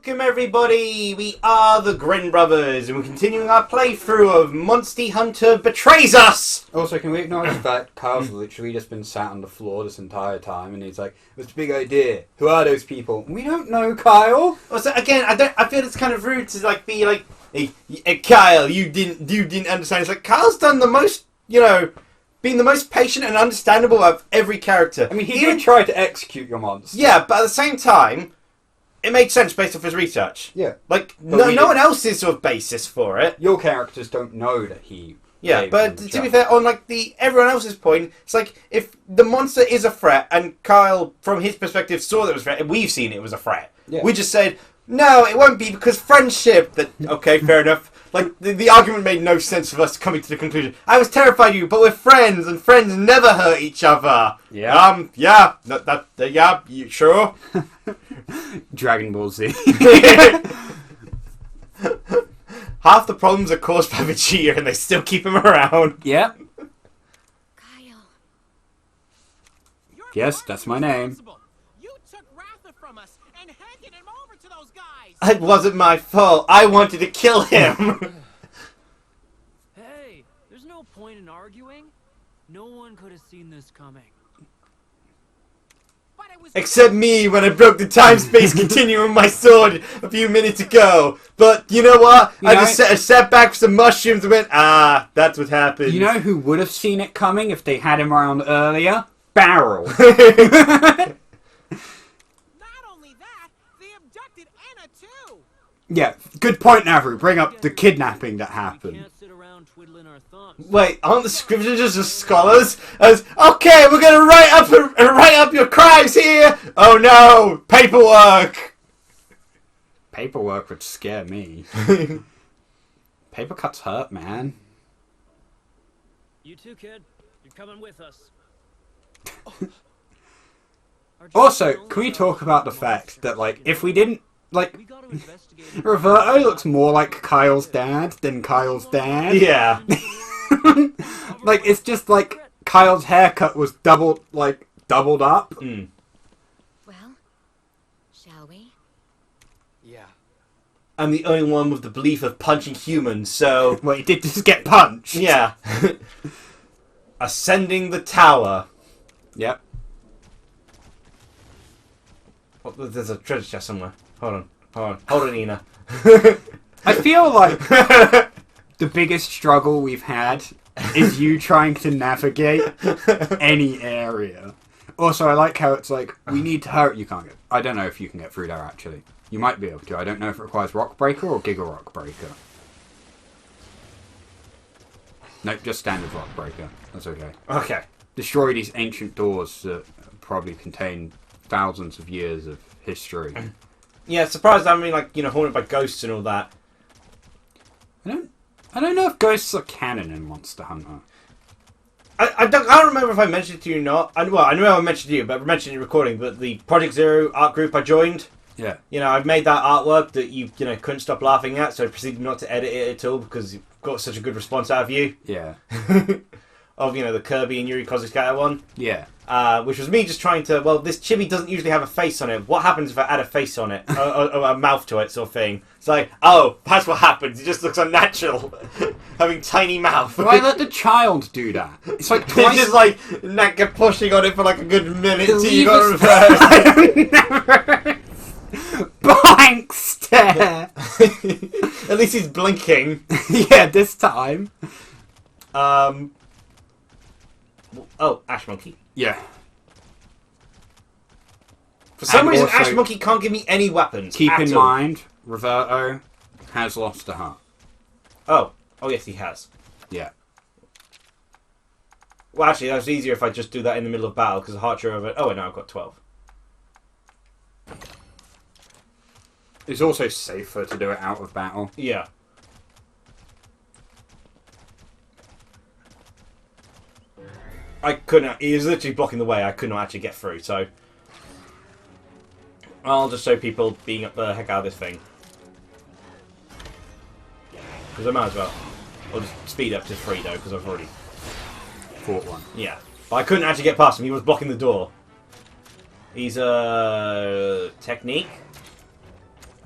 Welcome everybody, we are the Grin brothers and we're continuing our playthrough of Monster Hunter Betrays Us! Also, can we acknowledge that Kyle's literally just been sat on the floor this entire time and he's like, "It's a big idea. Who are those people?" We don't know, Kyle! Also, again, I feel it's kind of rude to be like, hey, Kyle, you didn't understand. It's like, Kyle's done the most, being the most patient and understandable of every character. I mean, he did try to execute your monster. Yeah, but at the same time, it made sense based off his research. Yeah. Like, no one else's sort of basis for it. Your characters don't know that he... Yeah, but to be fair, on everyone else's point, it's like, if the monster is a threat, and Kyle, from his perspective, saw that it was a threat, and we've seen it was a threat, we just said, no, it won't be because friendship. Okay, fair enough. Like, the argument made no sense for us coming to the conclusion. I was terrified of you, but we're friends, and friends never hurt each other. Yeah. Yeah, you sure? Dragon Ball Z. Half the problems are caused by Vegeta, and they still keep him around. Yeah. Kyle. Yes, that's my name. You took Rapha from us and handed him over to those guys. It wasn't my fault. I wanted to kill him. Hey, there's no point in arguing. No one could have seen this coming. But it was Except me when I broke the time-space continuum with my sword a few minutes ago. But you know what? I just sat back for some mushrooms and went, that's what happened. You know who would have seen it coming if they had him around earlier? Barrel. Not only that, they abducted Anna too. Yeah, good point, Navru. Bring up the kidnapping that We happened. can't sit around twiddling our thumbs. Wait, aren't the scriptures just scholars? As okay, we're gonna write up your crimes here. Oh no, paperwork. Paperwork would scare me. Paper cuts hurt, man. You too, kid. You're coming with us. Also, can we talk about the fact that, if we didn't, We gotta investigate. Roberto looks more like Kyle's dad than Kyle's dad? Yeah. It's just Kyle's haircut was doubled up. Mm. Well, shall we? Yeah. I'm the only one with the belief of punching humans, so Well, he did just get punched. yeah. Ascending the tower. Yep. Oh, there's a treasure chest somewhere. Hold on, Ina. I feel like the biggest struggle we've had is you trying to navigate any area. Also, I like how it's we need to hurry. You can't get... I don't know if you can get through there, actually. You might be able to. I don't know if it requires Rock Breaker or Giga Rock Breaker. Nope, just standard Rock Breaker. That's okay. Okay. Destroy these ancient doors that probably contain thousands of years of history. Yeah, surprised I'm haunted by ghosts and all that. I don't know if ghosts are canon in Monster Hunter. I don't remember if I mentioned it to you or not. I know I mentioned it to you, but I mentioned it in recording. But the Project Zero art group I joined, Yeah. I've made that artwork that you couldn't stop laughing at, so I proceeded not to edit it at all because you got such a good response out of you. Yeah. Of the Kirby and Yuri Kozukata one. Yeah. Which was me just trying to, this chibi doesn't usually have a face on it. What happens if I add a face on it? or a mouth to it, sort of thing. It's like, oh, that's what happens. It just looks unnatural. Having tiny mouth. Why let the child do that? It's like It's twice... just like nanka pushing on it for a good minute till you Leave got us- reversed. Blank stare! At least he's blinking. Yeah, this time. Oh, Ash Monkey. Yeah. For some And reason, also- Ash Monkey can't give me any weapons. Keep at in all. mind, Roberto has lost a heart. Oh yes, he has. Yeah. Well, actually, that's easier if I just do that in the middle of battle because the heart share of it. Oh, wait, no, I've got 12. It's also safer to do it out of battle. Yeah. I couldn't. He was literally blocking the way. I could not actually get through. So I'll just show people being up the heck out of this thing because I might as well. I'll just speed up to 3 though because I've already Fought one. Yeah, but I couldn't actually get past him. He was blocking the door. He's a technique.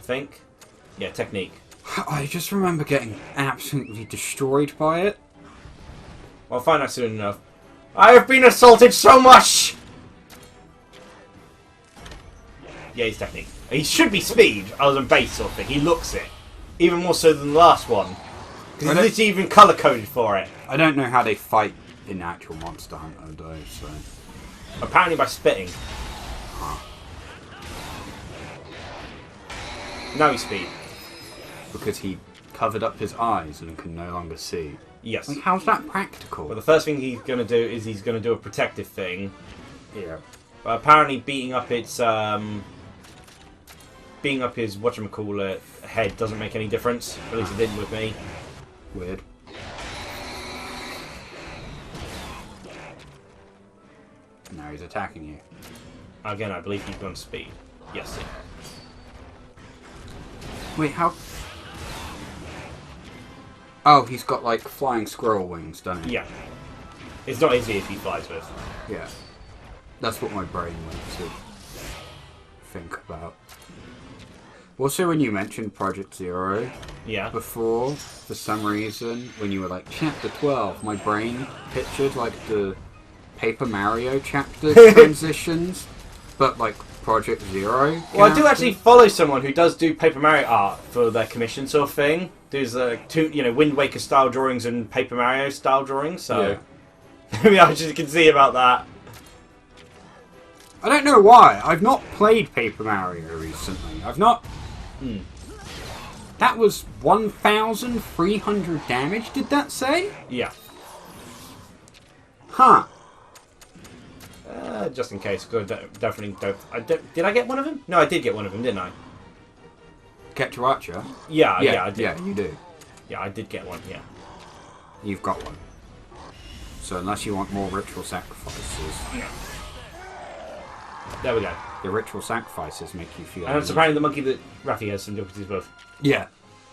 think. Yeah, technique. I just remember getting absolutely destroyed by it. I'll find out soon enough. I have been assaulted so much! Yeah, he's technique. He should be speed, other than base sort of thing. He looks it. Even more so than the last one. Because it's even colour-coded for it. I don't know how they fight in actual Monster Hunter, though, so... Apparently by spitting. Now he's speed. Because he covered up his eyes and can no longer see. Yes. Like, how's that practical? Well, the first thing he's going to do is he's going to do a protective thing. Yeah. But apparently beating up its... beating up his, whatchamacallit, head doesn't make any difference. At least it didn't with me. Weird. Now he's attacking you. Again, I believe he's gone speed. Yes. Wait, how... Oh, he's got, like, flying squirrel wings, doesn't he? Yeah. It's not easy if he flies with. Yeah. That's what my brain went to think about. Also, when you mentioned Project Zero Yeah. before, for some reason, when you were like, Chapter 12, my brain pictured, like, the Paper Mario chapter transitions, but, like, Project Zero. Well, I do actually follow someone who does do Paper Mario art for their commission sort of thing. Does Wind Waker style drawings and Paper Mario style drawings. So maybe I just can see about that. I don't know why. I've not played Paper Mario recently. I've not. That was 1,300 damage. Did that say? Yeah. Huh. Just in case, because I definitely don't. Did I get one of them? No, I did get one of them, didn't I? Ketchuacha? Yeah, I did. Yeah, you do. Yeah, I did get one. Yeah. You've got one. So unless you want more ritual sacrifices, There we go. the ritual sacrifices make you feel. And it's apparently the monkey that Rafi has some difficulties with. Yeah.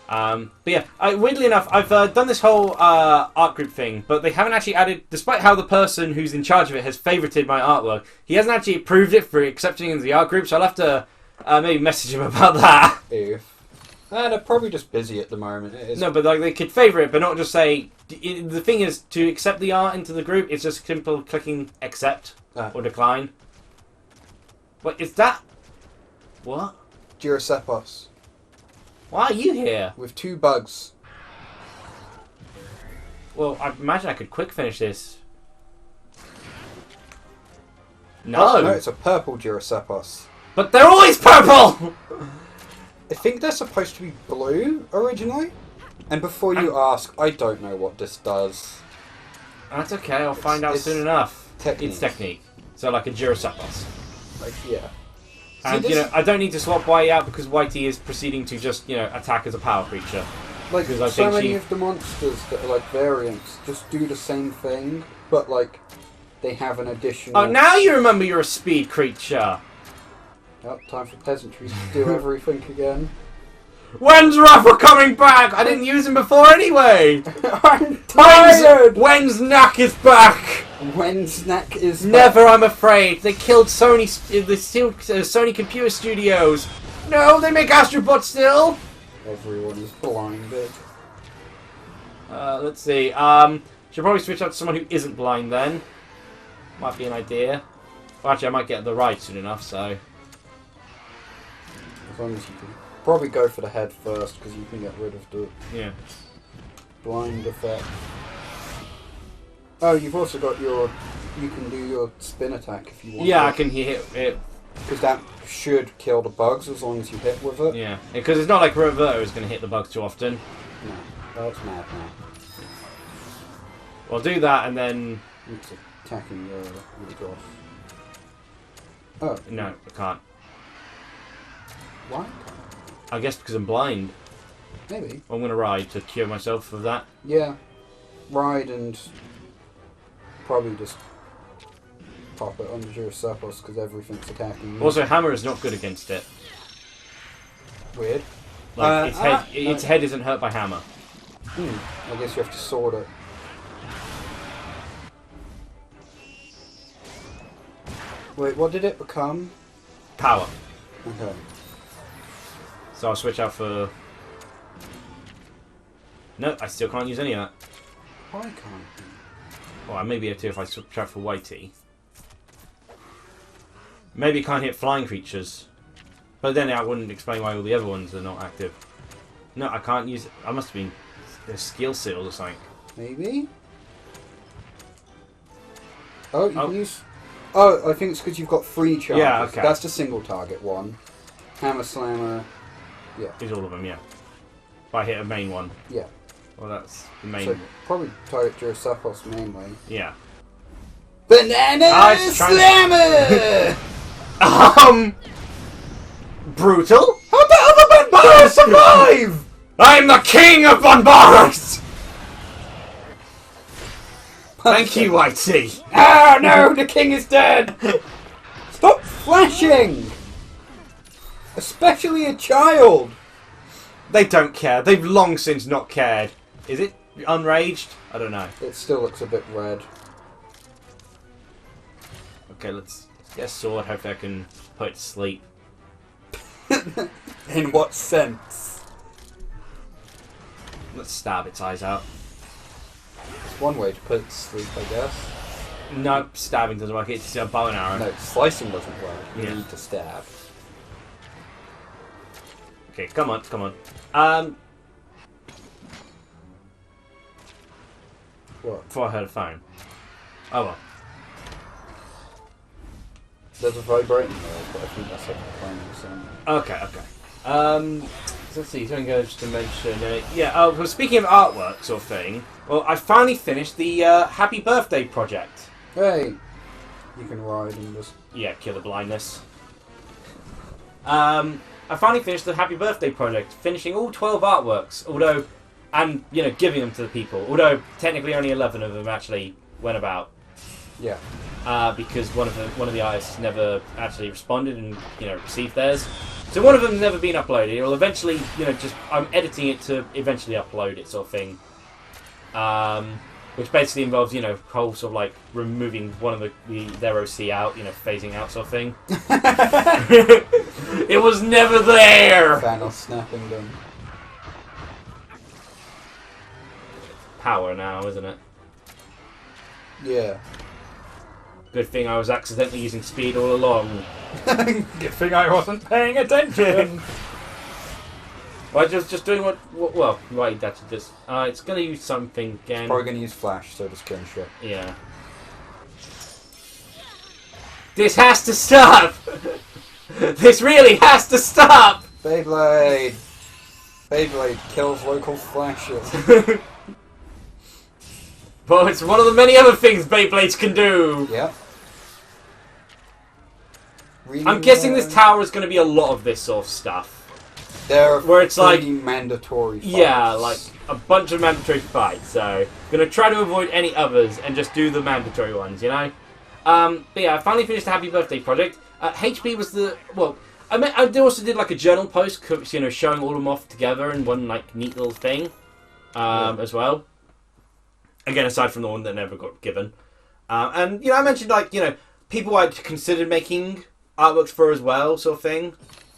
But yeah, weirdly enough, I've done this whole art group thing, but they haven't actually added, despite how the person who's in charge of it has favorited my artwork, he hasn't actually approved it for accepting into the art group, so I'll have to maybe message him about that. They're probably just busy at the moment. It is. No, but like they could favour it, but not just say... The thing is, to accept the art into the group, it's just simple clicking accept or decline. What is that? What? Gypceros. Why are you here? With 2 bugs. Well, I imagine I could quick finish this. No. No, it's a purple Gypceros. But they're always purple! I think they're supposed to be blue originally. And before you ask, I don't know what this does. That's okay, I'll find out soon enough. Technique. It's technique. So like a Gypceros. Like, yeah. And, I don't need to swap Whitey out because Whitey is proceeding to just, attack as a power creature. Like, Because I so think many of the monsters that are like variants just do the same thing, but like, they have an additional... Oh, now you remember you're a speed creature! Oh, time for peasantry to do everything again. When's Rapha coming back? I didn't use him before anyway! I'm tired! When's Knack is back? When Snack is Never, I'm afraid. They killed Sony Computer Studios. No, they make Astrobot still. Everyone is blinded. Let's see. Should probably switch out to someone who isn't blind then. Might be an idea. Well, actually, I might get the ride soon enough, so... As long as you can probably go for the head first, because you can get rid of the blind effect. Oh, you've also got your... You can do your spin attack if you want. Yeah, I can hit it. Because that should kill the bugs as long as you hit with it. Yeah, because it's not like Roverto is going to hit the bugs too often. No, that's mad now. Well, do that and then... It's attacking your Goth. Oh. No, I can't. Why? I guess because I'm blind. Maybe. I'm going to ride to cure myself of that. Yeah. Ride and probably just pop it under your surplus because everything's attacking you. Also, Hammer is not good against it. Weird. Like, its head isn't hurt by Hammer. I guess you have to sword it. Wait, what did it become? Power. Okay. So I'll switch out for... No, I still can't use any of that. Why can't you? Well, I may be able to if I switch out for Whitey. Maybe it can't hit flying creatures. But then that wouldn't explain why all the other ones are not active. No, I can't use it. I must have been a skill seal or something. Maybe? Oh, you can use... Oh, I think it's because you've got 3 charges. Yeah, okay. That's the single target one. Hammer Slammer. Yeah. Is all of them, yeah. If I hit a main one. Yeah. Well, that's the main... So, probably target Gypceros mainly. Yeah. Banana Slammer! Brutal? How about the Banana survive? I'm the king of Bnahabras! Thank you, Whitey. Oh no, the king is dead! Stop flashing! Especially a child! They don't care. They've long since not cared. Is it unraged? I don't know. It still looks a bit red. Okay, let's get a sword. Hopefully I can put it to sleep. In what sense? Let's stab its eyes out. It's one way to put it to sleep, I guess. No, stabbing doesn't work. It's a bow and arrow. No, slicing doesn't work. You Yeah. need to stab. Okay, come on, come on. What? Before I heard a phone. Oh well. There's a vibrating noise, but I think that's like a phone or something. Okay, okay. So let's see, something goes to mention. Well, speaking of artwork sort of thing, well, I finally finished the Happy Birthday project. Hey! You can ride and just... Yeah, kill the blindness. I finally finished the Happy Birthday project, finishing all 12 artworks, although, and, you know, giving them to the people, although technically only 11 of them actually went about. Yeah. Because one of the artists never actually responded and, you know, received theirs. So one of them's never been uploaded. It'll eventually, you know, I'm editing it to eventually upload it, sort of thing. Which basically involves, you know, whole sort of like removing one of their OC out, you know, phasing out, sort of thing. It was never there. Thanos snapping them. Power now, isn't it? Yeah. Good thing I was accidentally using speed all along. Good thing I wasn't paying attention. Well, just doing well, right, that's just... it's going to use something again. Probably going to use Flash, so does Grin. Yeah. This has to stop! This really has to stop! Beyblade! Beyblade kills local flashes. Well, it's one of the many other things Beyblades can do! Yep. Really, I'm guessing this tower is going to be a lot of this sort of stuff. There are where it's like mandatory fights. Yeah, like a bunch of mandatory fights. So gonna try to avoid any others and just do the mandatory ones, you know. But yeah, I finally finished the Happy Birthday project. HP was the I also did like a journal post, you know, showing all of them off together in one like neat little thing, as well. Again, aside from the one that never got given, and you know, I mentioned like, you know, people I'd considered making artworks for as well, sort of thing.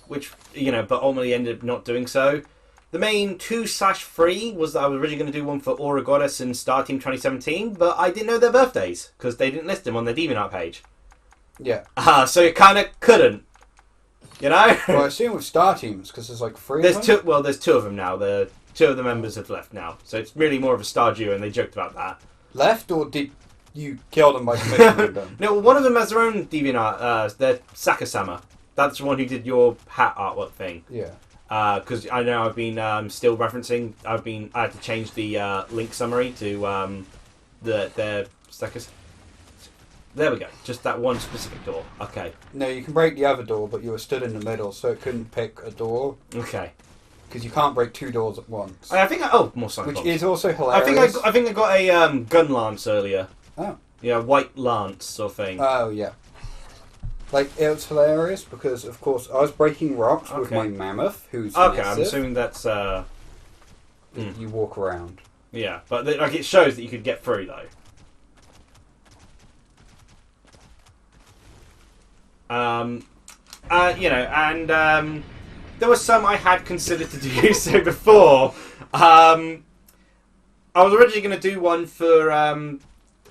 Which, you know, but ultimately ended up not doing so. The main 2/3 was that I was originally going to do one for Aura Goddess and Star Team 2017, but I didn't know their birthdays, because they didn't list them on their DeviantArt page. Yeah. So you kind of couldn't. You know? Well, I assume with Star Teams, because there's like 3 there's of them? two. Well, there's 2 of them now. The 2 of the members have left now. So it's really more of a Star duo, and they joked about that. Left, or did you kill them by commissioning them? No, one of them has their own DeviantArt. They're Sakasama. That's the one who did your hat artwork thing. Yeah. Because I know I've been still referencing. I had to change the link summary to their Sakasama. There we go. Just that one specific door. Okay. No, you can break the other door, but you were stood in the middle, so it couldn't pick a door. Okay. Because you can't break 2 doors at once. I think more sign Which bombs. is also hilarious. I think I got a gun lance earlier. Oh. Yeah, white lance sort of thing. Oh, yeah. Like, it was hilarious because, of course, I was breaking rocks with my mammoth, who's okay. massive. I'm assuming that's You walk around. yeah, but like it shows that you could get through though. You know, and there were some I had considered to do so before. I was originally going to do one for an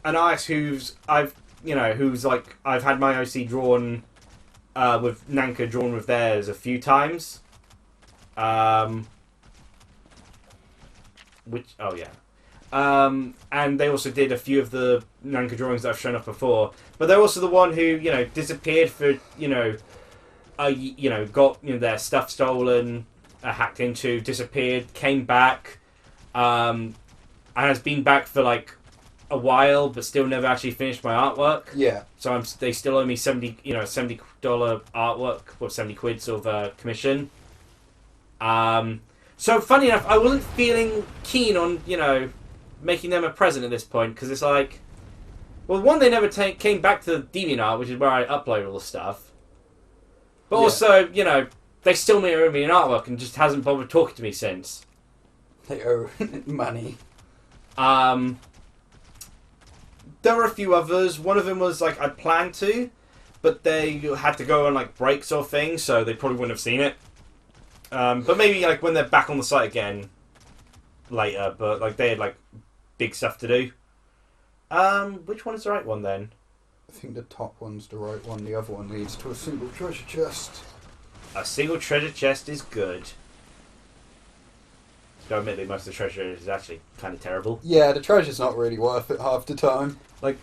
artist who's I've had my OC drawn with Nanka drawn with theirs a few times. And they also did a few of the Nanka drawings that I've shown up before. But they're also the one who, disappeared for, got their stuff stolen, hacked into, disappeared, came back, and has been back for like a while, but still never actually finished my artwork. Yeah. So they still owe me $70 artwork or 70 quid sort of commission. So funny enough, I wasn't feeling keen on making them a present at this point, because it's like, well, one, they never came back to DeviantArt, which is where I upload all the stuff. But also, they still owe me an artwork and just hasn't bothered talking to me since. They owe money. There were a few others. One of them was like I planned to, but they had to go on like breaks or things, so they probably wouldn't have seen it. But maybe like when they're back on the site again later. But like they had like big stuff to do. Which one is the right one then? I think the top one's the right one. The other one leads to a single treasure chest. A single treasure chest is good. So admittedly, most of the treasure is actually kind of terrible. Yeah, the treasure's not really worth it half the time. Like,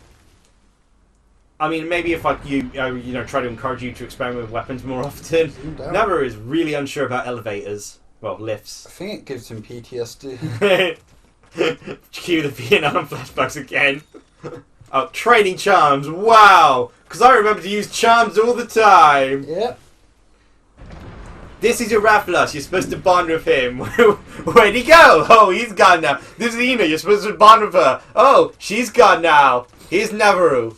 I mean, maybe if like you try to encourage you to experiment with weapons more often. Never is really unsure about elevators. Well, lifts. I think it gives him PTSD. Cue the Vietnam flashbacks again. Oh, training charms. Wow. Because I remember to use charms all the time. Yep. This is your Raphaham. You're supposed to bond with him. Where'd he go? Oh, he's gone now. This is Ina. You're supposed to bond with her. Oh, she's gone now. Here's Navarro.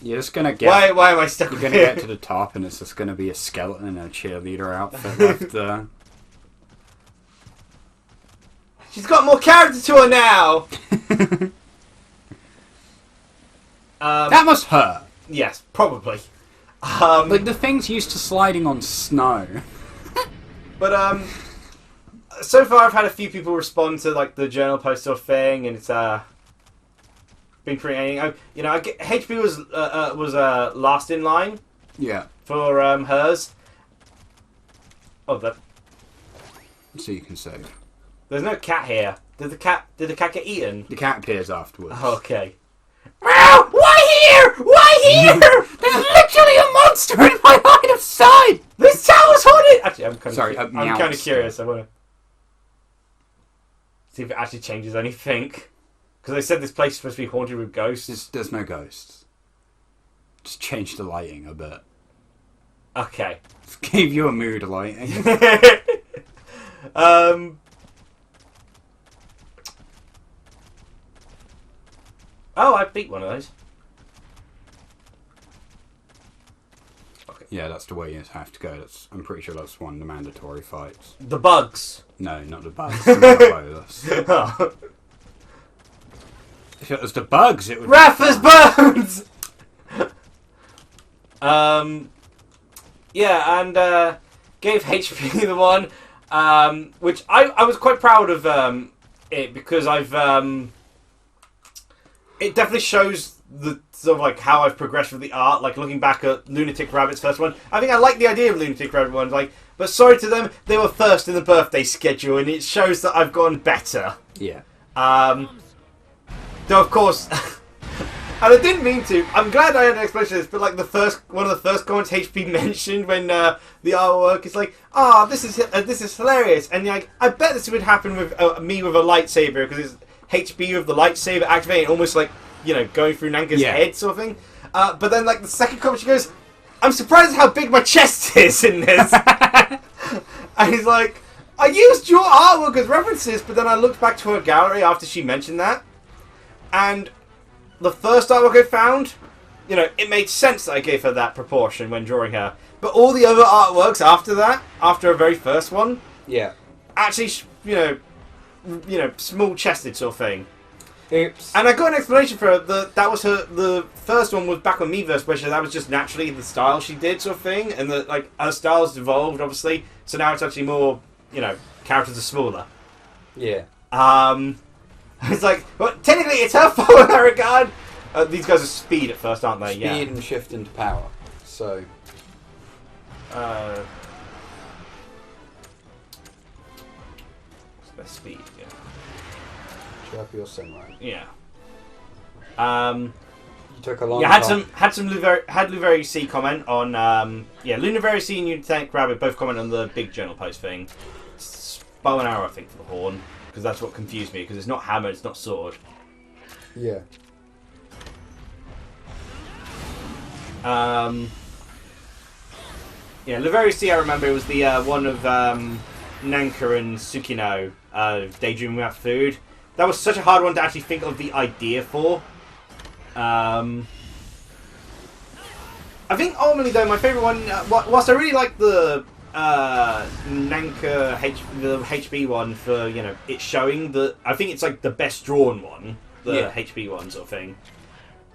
You're just gonna get. Why am I stuck? You're gonna get to the top, and it's just gonna be a skeleton in a cheerleader outfit left there. She's got more character to her now. That must hurt. Yes, probably. Like the thing's used to sliding on snow. But so far I've had a few people respond to like the journal post sort of thing, and it's been pretty. HP was last in line. Yeah. For hers. Oh, that. So you can save. There's no cat here. Did the cat get eaten? The cat appears afterwards. Oh, okay. Meow! Why here? Why here? There's literally a monster in my line of sight! This tower's haunted! Actually, I'm kind of curious. I want to see if it actually changes anything. Because they said this place is supposed to be haunted with ghosts. There's no ghosts. Just change the lighting a bit. Okay. Just gave you a mood lighting. Oh, I beat one of those. Okay. Yeah, that's the way you have to go. I'm pretty sure that's one of the mandatory fights. The bugs. No, not the bugs. The Oh. If it was the bugs, it would. Rapha's bones. Yeah, and gave HP the one, which I was quite proud of it, because I've it definitely shows the sort of like how I've progressed with the art. Like looking back at Lunatic Rabbit's first one, I think I like the idea of Lunatic Rabbit ones. Like, but sorry to them, they were first in the birthday schedule, and it shows that I've gone better. Yeah. Though of course, and I didn't mean to. I'm glad I had an explanation of this, but like one of the first comments HP mentioned when the artwork is like, this is hilarious, and like I bet this would happen with me with a lightsaber, because it's HP with the lightsaber activating, almost like going through Nanka's head sort of thing. But then like the second comment, she goes, "I'm surprised at how big my chest is in this." And he's like, "I used your artwork as references," but then I looked back to her gallery after she mentioned that, and the first artwork I found, it made sense that I gave her that proportion when drawing her. But all the other artworks after that, after her very first one, yeah, actually, small-chested sort of thing. Oops. And I got an explanation for her. That was her. The first one was back on Miiverse, where that was just naturally the style she did, sort of thing, and like her style's evolved, obviously. So now it's actually more, characters are smaller. Yeah. It's like, well, technically it's her fault in that regard. These guys are speed at first, aren't they? Speed and shift into power. So. What's their speed? Yeah. Sharpie or Samurai. Yeah. You took a long Yeah, time. had Luvari C comment on Lunavari C and Unitech Rabbit both comment on the big journal post thing. It's bow and arrow, I think, for the horn, because that's what confused me, because it's not hammer, it's not sword. Yeah. Luvari C, I remember, it was the one of Nanka and Tsukino, daydreaming about food. That was such a hard one to actually think of the idea for. I think ultimately, though, my favourite one, whilst I really like the Nanka the HB one for, it showing I think it's like the best drawn one, the HB one sort of thing.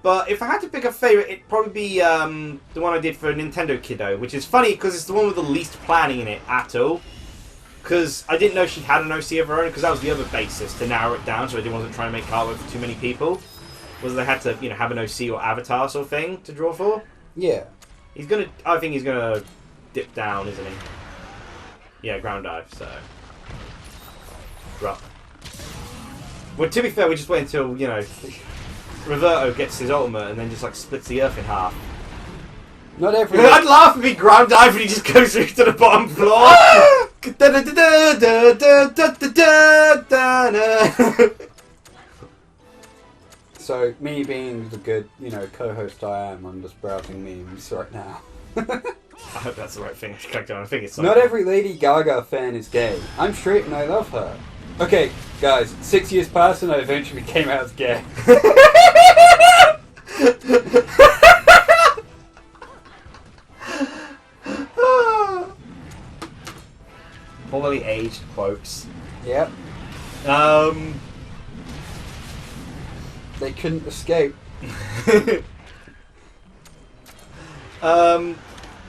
But if I had to pick a favourite, it'd probably be the one I did for Nintendo Kiddo, which is funny because it's the one with the least planning in it at all. Because I didn't know she had an OC of her own, because that was the other basis to narrow it down, so I wasn't trying to make artwork for too many people. Was they had to, have an OC or avatar sort of thing to draw for. Yeah. I think he's gonna dip down, isn't he? Yeah, ground dive, so. Drop. Well, to be fair, we just wait until, Reverto gets his ultimate and then just, splits the earth in half. Not every... I'd laugh if he ground dive and he just goes through to the bottom floor. So, me being the good, co-host I am, I'm just browsing memes right now. I hope that's the right thing I clicked on. I think it's Not every Lady Gaga fan is gay. I'm straight and I love her. Okay, guys, 6 years passed and I eventually came out as gay. Poorly aged quotes. Yep. They couldn't escape.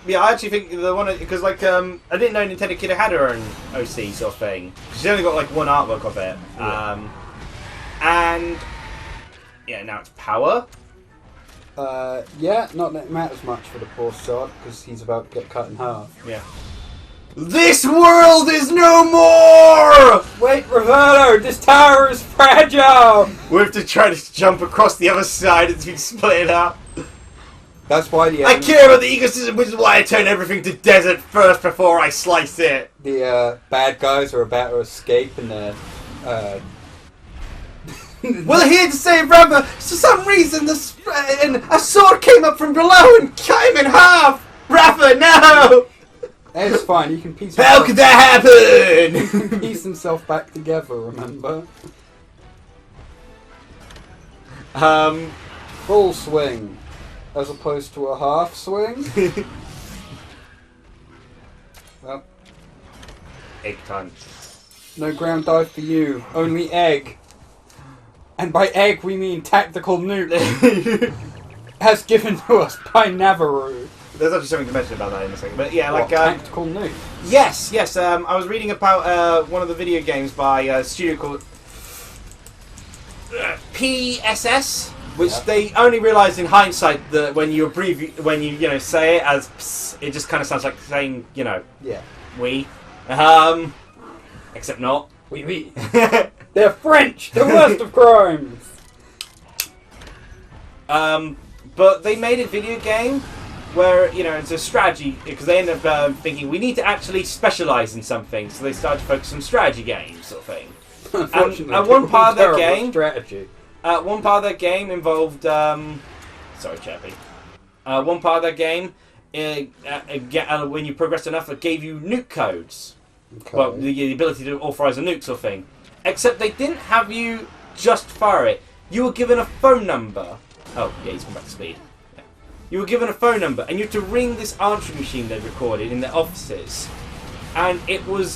Yeah, I actually think the one, because I didn't know Nintendo Kiddo had her own OC sort of thing. She's only got one artwork of it. Yeah. And now it's power. Yeah, not that it matters much for the poor sod, because he's about to get cut in half. Yeah. This world is no more! Wait, Roberto, this tower is fragile! We have to try to jump across the other side. It's been split up. That's why the I care about the ecosystem, which is why I turn everything to desert first before I slice it. The bad guys are about to escape and they're... We're here to save Rapah. For some reason, a sword came up from below and cut him in half. Rapah, no! It's fine, he can piece How could that happen? He can piece himself back together, remember? Full swing, as opposed to a half swing. Well, egg time. No ground dive for you, only egg. And by egg we mean tactical nuke. As given to us by Navarro. There's actually something to mention about that in a second, but yeah, tactical nuke. Yes. I was reading about one of the video games by a studio called PSS, which they only realised in hindsight that when you say it as ps, it just kind of sounds like saying we, except not We. They're French. The worst of crimes. But they made a video game where, it's a strategy, because they ended up thinking, we need to actually specialise in something, so they started to focus on strategy games, sort of thing. Unfortunately, and one part of their game... strategy. One part of their game involved... sorry, Chappie. One part of their game, when you progressed enough, it gave you nuke codes. Okay. Well, the ability to authorise a nuke, sort of thing. Except they didn't have you just fire it. You were given a phone number. Oh, yeah, he's come back to speed. Yeah. You were given a phone number, and you had to ring this answering machine they'd recorded in their offices. And it would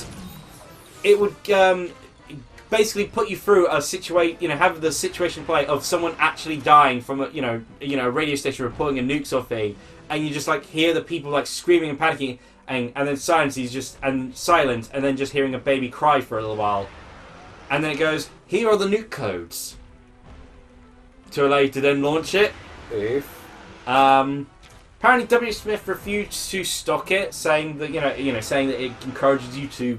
basically put you through a situation, have the situation play of someone actually dying from a, a radio station reporting a nuke sort of thing, and you just like hear the people like screaming and panicking, and then silence and silent, and then just hearing a baby cry for a little while, and then it goes, here are the nuke codes to allow you to then launch it. Apparently, W. Smith refused to stock it, saying that saying that it encourages you to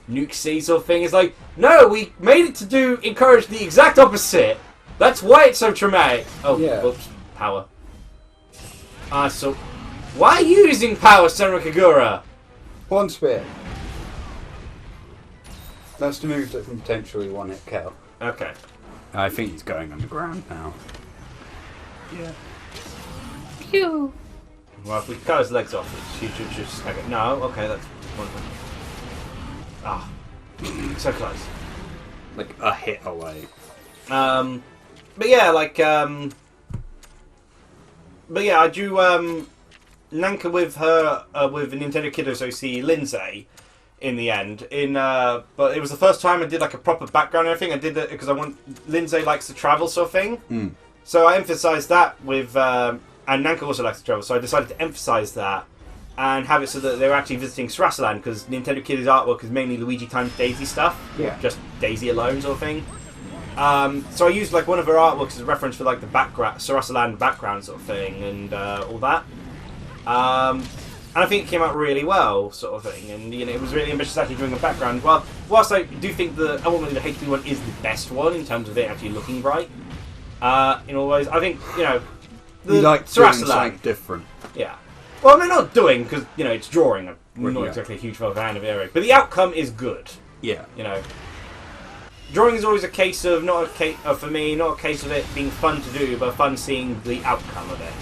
nuke C sort of thing. It's like, no, we made it to encourage the exact opposite. That's why it's so traumatic. Oh, yeah. Oops, power. So why are you using power, Senra Kagura? One spear. That's the move that can potentially one-hit kill. Okay. I think he's going underground now. Yeah. Pew. Well, if we cut his legs off, she should just... Okay. No, okay, that's one thing. Ah. So close. Like a hit away. But yeah, But yeah, I drew Nanka with her, with Nintendo Kid OC Lindsay in the end. But it was the first time I did like a proper background and everything. I did it because Lindsay likes to travel sort of thing. So I emphasised that with... and Nanka also likes to travel, so I decided to emphasise that and have it so that they were actually visiting Sarasaland, because Nintendo Kid's artwork is mainly Luigi times Daisy stuff. Yeah. Just Daisy alone sort of thing. So I used like one of her artworks as a reference for like the background, Sarasaland background sort of thing, and all that. And I think it came out really well, sort of thing, and it was really ambitious actually doing a background. Well, whilst I do think ultimately the HP one is the best one in terms of it actually looking bright, in all ways, I think You like doing something different. Yeah. Well, I mean, not doing, because, it's drawing. I'm not exactly a huge fan of it, anyway. But the outcome is good. Yeah. Drawing is always a case of, for me, not a case of it being fun to do, but fun seeing the outcome of it.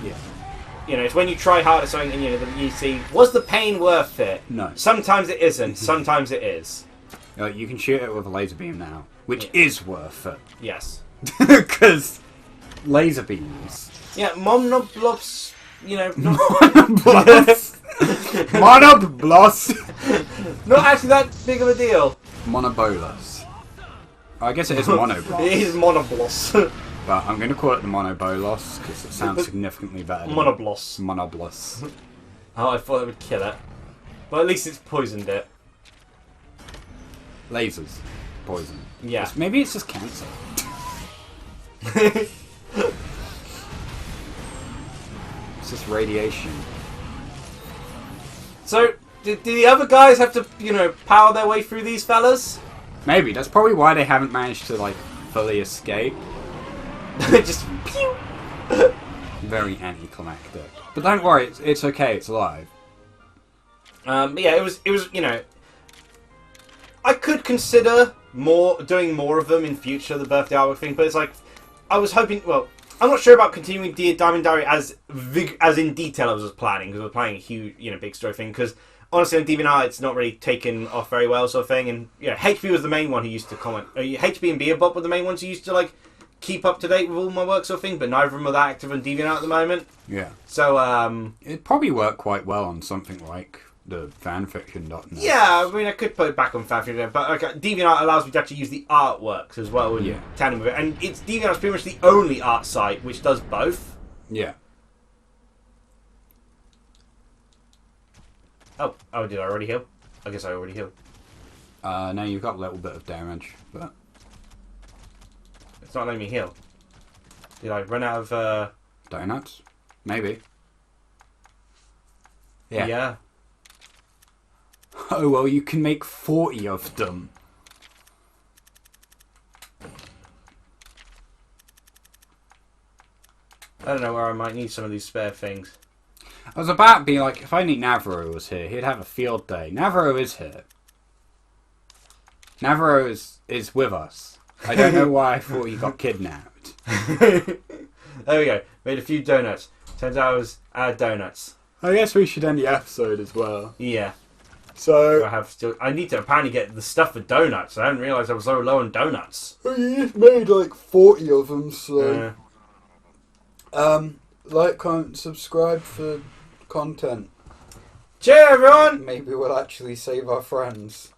Yeah. It's when you try hard at something and, you see, was the pain worth it? No. Sometimes it isn't. Sometimes it is. You can shoot it with a laser beam now, which is worth it. Yes. Because laser beams. Yeah, monoblos, Monoblos. Monoblos. Not actually that big of a deal. Monobolos. I guess it is monoblos. It is monoblos. But I'm going to call it the monobolos because it sounds significantly better. Monoblos. Monoblos. Oh, I thought it would kill it. But at least it's poisoned it. Lasers. Poison. Yeah. Maybe it's just cancer. It's just radiation. So, did the other guys have to, power their way through these fellas? Maybe. That's probably why they haven't managed to, fully escape. Just pew! Very anticlimactic. But don't worry, it's okay, it's alive. But yeah, it was, I could consider doing more of them in future, the birthday artwork thing, but it's like, I was hoping, I'm not sure about continuing Diamond Diary as in detail as I was planning, because I was planning a huge, big story thing, because honestly on DeviantArt it's not really taken off very well sort of thing, and HB was the main one who used to comment, HB and Beerbot were the main ones who used to keep up to date with all my work sort of thing, but neither of them are that active on DeviantArt at the moment. Yeah. So, it'd probably work quite well on something like the fanfiction.net. Yeah, I mean, I could put it back on fanfiction, but DeviantArt allows me to actually use the artworks as well in tandem with it, and DeviantArt's pretty much the only art site which does both. Yeah. Oh, did I already heal? I guess I already healed. No, you've got a little bit of damage, but it's not letting me heal. Did I run out of donuts? Maybe. Yeah. Yeah. Oh, well, you can make 40 of them. I don't know where I might need some of these spare things. I was about to be like, if only Navarro was here, he'd have a field day. Navarro is here. Navarro is with us. I don't know why I thought he got kidnapped. There we go. Made a few donuts. Turns out I was out of donuts. I guess we should end the episode as well. Yeah. So I need to apparently get the stuff for donuts. I didn't realise I was so low on donuts. Oh, you just made 40 of them, so like, comment, subscribe for content. Cheers, everyone! Maybe we'll actually save our friends.